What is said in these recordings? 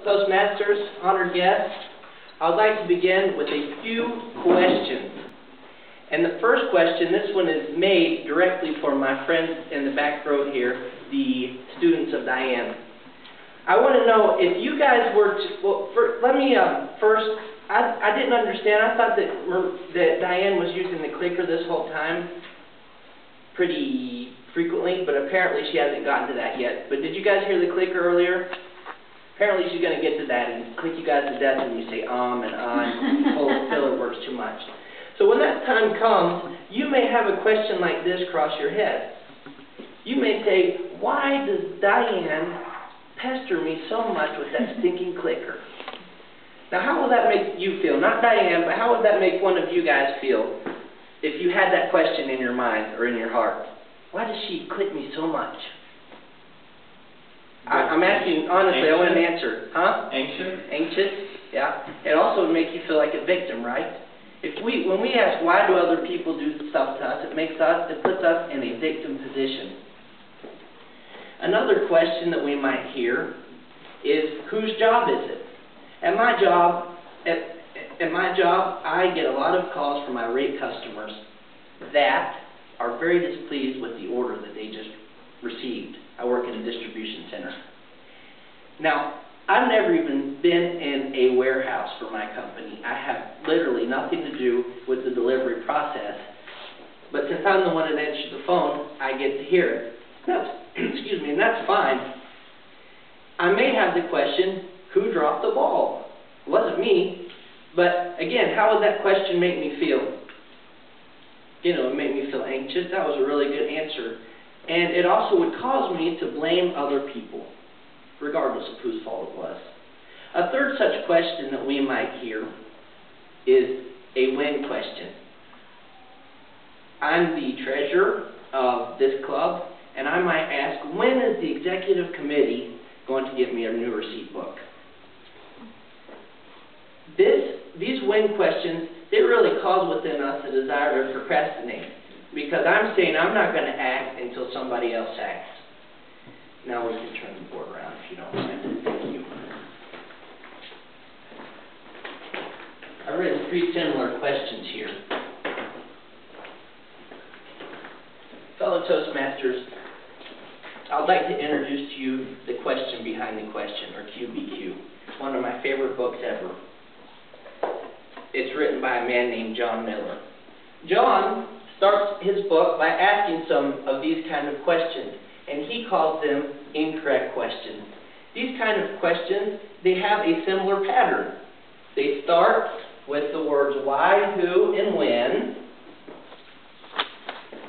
Toastmasters, honored guests, I would like to begin with a few questions. And the first question, this one is made directly for my friends in the back row here, the students of Diane. I want to know if you guys were to, well, let me first, I didn't understand. I thought that Diane was using the clicker this whole time pretty frequently, but apparently she hasn't gotten to that yet. But did you guys hear the clicker earlier? Apparently she's going to get to that and click you guys to death when you say and filler works too much. So when that time comes, you may have a question like this cross your head. You may say, why does Diane pester me so much with that stinking clicker? Now how will that make you feel? Not Diane, but how would that make one of you guys feel if you had that question in your mind or in your heart? Why does she click me so much? I'm asking honestly, anxious? I want an answer. Huh? Anxious? Anxious, yeah. It also would make you feel like a victim, right? When we ask why do other people do stuff to us, it puts us in a victim position. Another question that we might hear is, whose job is it? At my job, I get a lot of calls from irate customers that are very displeased with the order that they just received. I work in a distribution center. Now, I've never even been in a warehouse for my company. I have literally nothing to do with the delivery process. But since I'm the one that answers the phone, I get to hear it. Excuse me, and that's fine. I may have the question, who dropped the ball? It wasn't me. But again, how would that question make me feel? You know, it made me feel anxious. That was a really good answer. And it also would cause me to blame other people, regardless of whose fault it was. A third such question that we might hear is a when question. I'm the treasurer of this club, and I might ask, when is the executive committee going to give me a new receipt book? These when questions, they really cause within us a desire to procrastinate. Because I'm saying I'm not going to act until somebody else acts. Now we can turn the board around if you don't mind. Thank you. I've written three similar questions here. Fellow Toastmasters, I'd like to introduce to you the question behind the question, or QBQ. It's one of my favorite books ever. It's written by a man named John Miller. John starts his book by asking some of these kind of questions, and he calls them incorrect questions. These kind of questions, they have a similar pattern. They start with the words why, who, and when,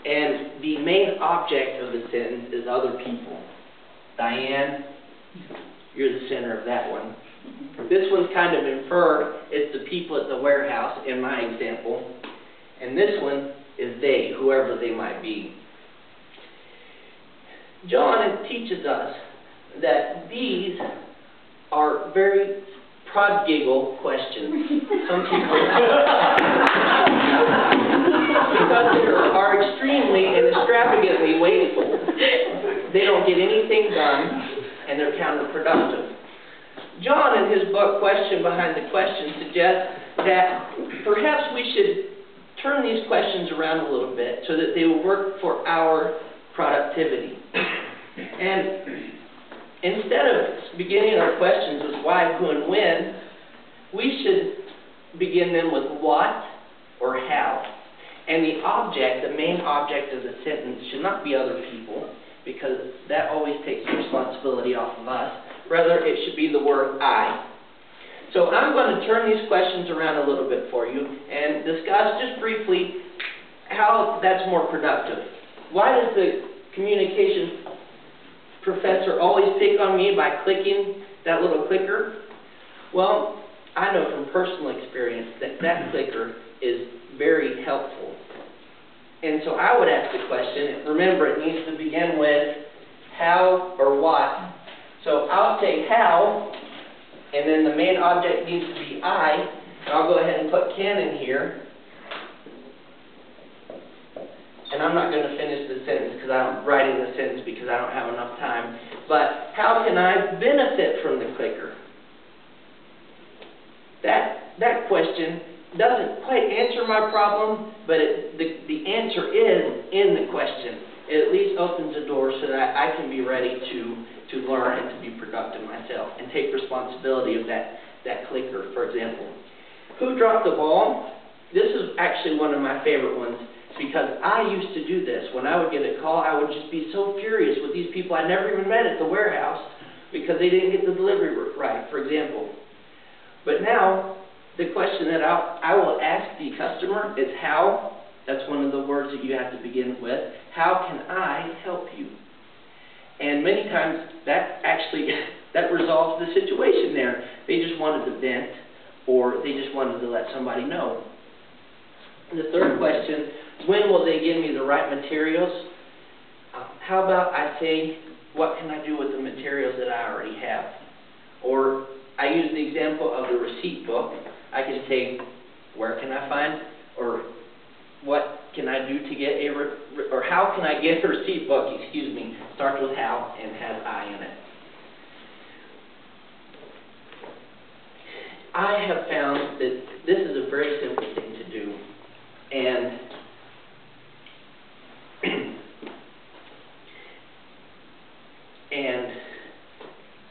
and the main object of the sentence is other people. Diane, you're the center of that one. This one's kind of inferred. It's the people at the warehouse in my example, and this one is they, whoever they might be. John teaches us that these are very prodigal questions. Some people because they are extremely and extravagantly wasteful. They don't get anything done, and they're counterproductive. John, in his book, Question Behind the Question, suggests that perhaps we should turn these questions around a little bit so that they will work for our productivity. And instead of beginning our questions with why, who, and when, we should begin them with what or how. And the object, the main object of the sentence, should not be other people, because that always takes the responsibility off of us. Rather, it should be the word I. So I'm going to turn these questions around a little bit for you and discuss just briefly how that's more productive. Why does the communications professor always pick on me by clicking that little clicker? Well, I know from personal experience that that clicker is very helpful. And so I would ask the question, remember it needs to begin with how or what. So I'll say how, and then the main object needs to be I, and I'll go ahead and put can in here. And I'm not going to finish the sentence because I'm writing the sentence because I don't have enough time. But how can I benefit from the clicker? that question doesn't quite answer my problem, but the answer is in the question. It at least opens the door so that I can be ready to learn and to be productive myself and take responsibility of that clicker, for example. Who dropped the ball? This is actually one of my favorite ones because I used to do this. When I would get a call, I would just be so furious with these people I never even met at the warehouse because they didn't get the delivery right, for example. But now, the question that I will ask the customer is how. That's one of the words that you have to begin with. How can I help you? And many times that actually that resolves the situation there. They just wanted to vent, or they just wanted to let somebody know. And the third question, when will they give me the right materials? How about I say, what can I do with the materials that I already have? Or I use the example of the receipt book. I can say, where can I find, or what can I do to get or how can I get a receipt book, excuse me, starts with how and has I in it. I have found that this is a very simple thing to do, and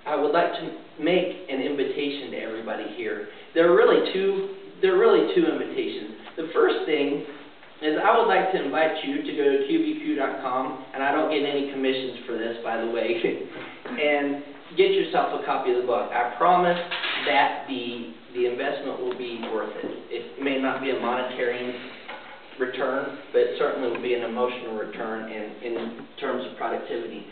I would like to make an invitation to everybody here. There are really two invitations. The first thing is I would like to invite you to go to QBQ.com, and I don't get any commissions for this, by the way, and get yourself a copy of the book. I promise that the investment will be worth it. It may not be a monetary return, but it certainly will be an emotional return in terms of productivity.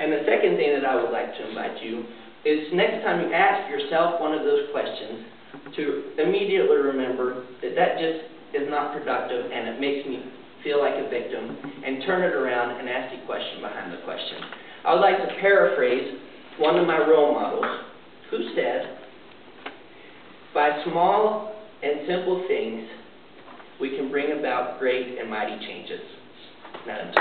And the second thing that I would like to invite you is next time you ask yourself one of those questions, to immediately remember that that just is not productive and it makes me feel like a victim, and turn it around and ask the question behind the question. I would like to paraphrase one of my role models who said, by small and simple things, we can bring about great and mighty changes. Now,